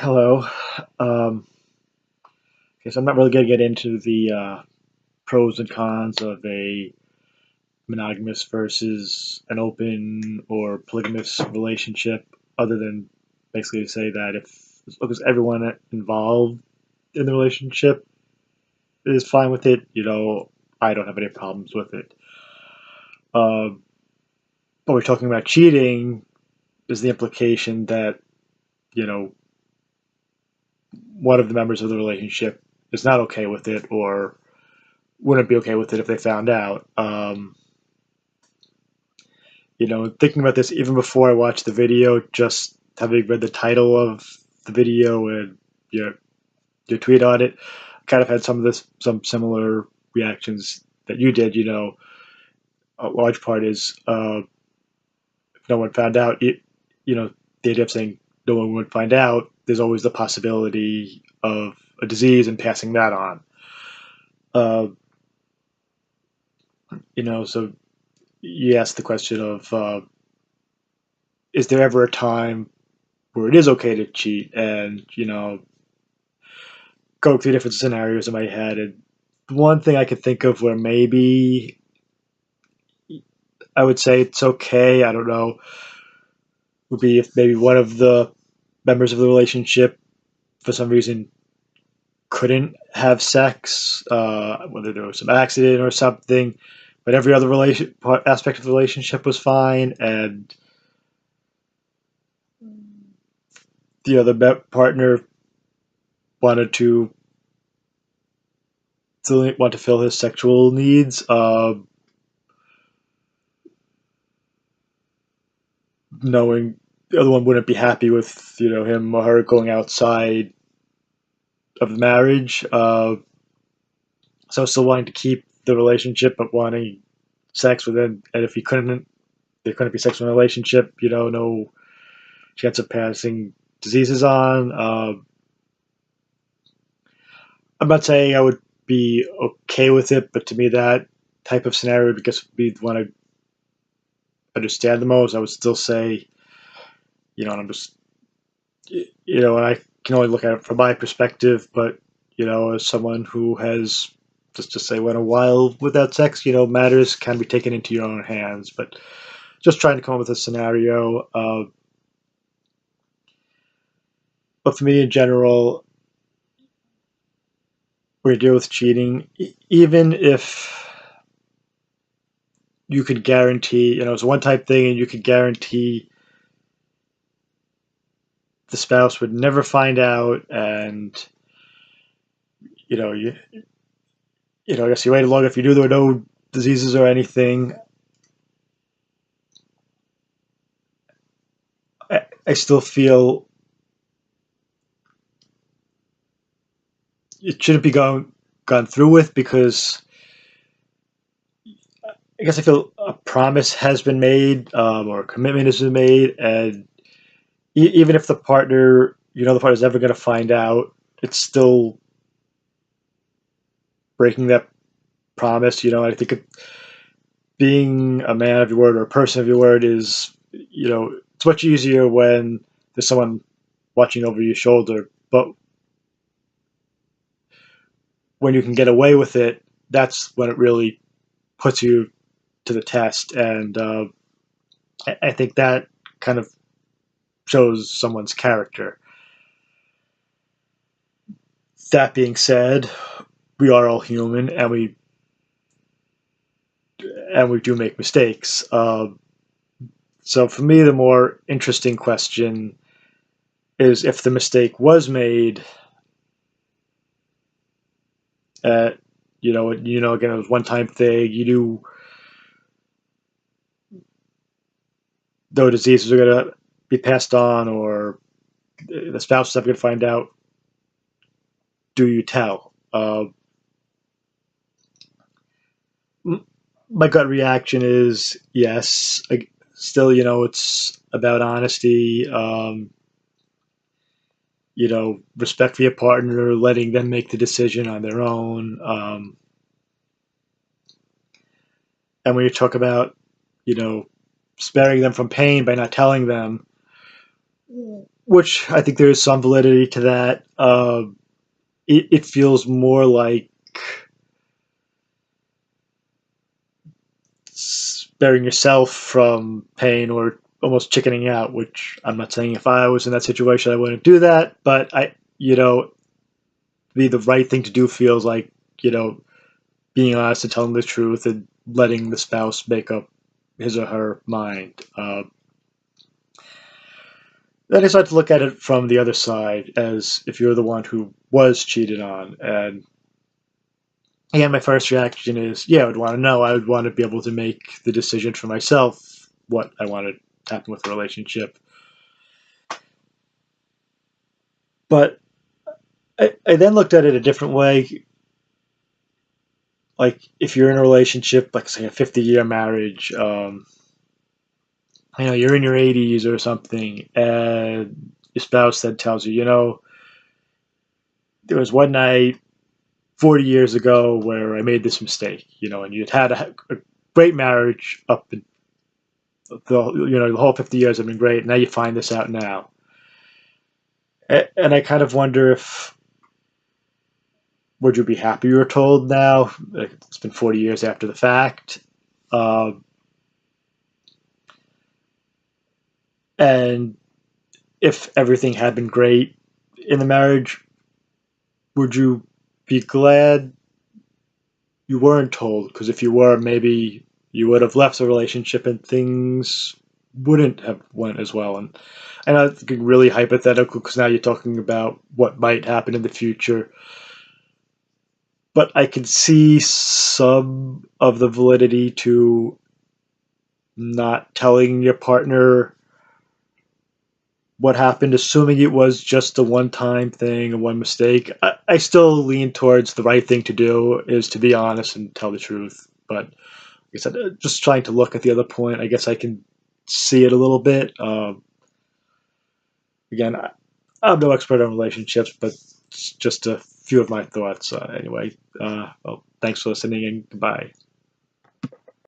Hello. Um, okay, so I'm not really going to get into the pros and cons of a monogamous versus an open or polygamous relationship, other than basically to say that if as long as everyone involved in the relationship is fine with it, I don't have any problems with it. Um, but we're talking about cheating, is the implication that you know one of the members of the relationship is not okay with it or wouldn't be okay with it if they found out. Thinking about this even before I watched the video, just having read the title of the video and your your tweet on it, kind of had some similar reactions that you did. A large part is if no one found out. The idea of saying no one would find out. There's always the possibility of a disease and passing that on. Uh, so you asked the question of is there ever a time where it is okay to cheat? And go through different scenarios in my head. And one thing I could think of where maybe I would say it's okay, I don't know, would be if maybe one of the members of the relationship for some reason couldn't have sex, whether there was some accident or something, but every other aspect of the relationship was fine, and the other partner wanted to want to fill his sexual needs. Knowing the other one wouldn't be happy with him or her going outside of the marriage. So still wanting to keep the relationship, but wanting sex with him. And if there couldn't be sex in a relationship. No chance of passing diseases on. I'm not saying I would be okay with it, but to me that type of scenario would be the one I understand the most. I would still say, and I'm just and I can only look at it from my perspective, but as someone who has just to say went a while without sex, matters can be taken into your own hands. But just trying to come up with a scenario. But for me in general, when you deal with cheating, even if you could guarantee, it's a one-time thing, and you could guarantee the spouse would never find out, and you I guess you waited long if you knew there were no diseases or anything. I still feel it shouldn't be gone through with because I guess I feel a promise has been made, or a commitment has been made, and even if the partner's never going to find out, it's still breaking that promise. I think being a man of your word or a person of your word is, it's much easier when there's someone watching over your shoulder, but when you can get away with it, that's when it really puts you to the test. And I think that kind of shows someone's character. That being said, we are all human, and we do make mistakes. So for me, the more interesting question is if the mistake was made. At again, it was one time thing. You knew no diseases are gonna be passed on, or the spouse is never gonna find out. Do you tell? My gut reaction is yes. Still, it's about honesty. Respect for your partner, letting them make the decision on their own. And when you talk about, you know, sparing them from pain by not telling them, which I think there is some validity to that. It feels more like sparing yourself from pain or almost chickening out, which I'm not saying if I was in that situation I wouldn't do that, but be the right thing to do feels like, you know, being honest and telling the truth and letting the spouse make up his or her mind. Then I start to look at it from the other side as if you're the one who was cheated on. And again, my first reaction is, yeah, I would want to know. I would want to be able to make the decision for myself what I wanted to happen with the relationship. But I then looked at it a different way. Like, if you're in a relationship, like, say, a 50-year marriage, you're in your 80s or something, and your spouse then tells you, there was one night 40 years ago where I made this mistake, and you'd had a great marriage up in the whole 50 years have been great. Now you find this out now. And I kind of wonder if, would you be happy you were told now? Like, it's been 40 years after the fact. Uh, and if everything had been great in the marriage, would you be glad you weren't told? Because if you were, maybe you would have left the relationship and things wouldn't have went as well. And I know it's really hypothetical because now you're talking about what might happen in the future. But I can see some of the validity to not telling your partner what happened, assuming it was just a one-time thing, a one mistake. I still lean towards the right thing to do is to be honest and tell the truth. But like I said, just trying to look at the other point, I guess I can see it a little bit. Again, I'm no expert on relationships, but it's just a few of my thoughts. Anyway, well, thanks for listening and goodbye.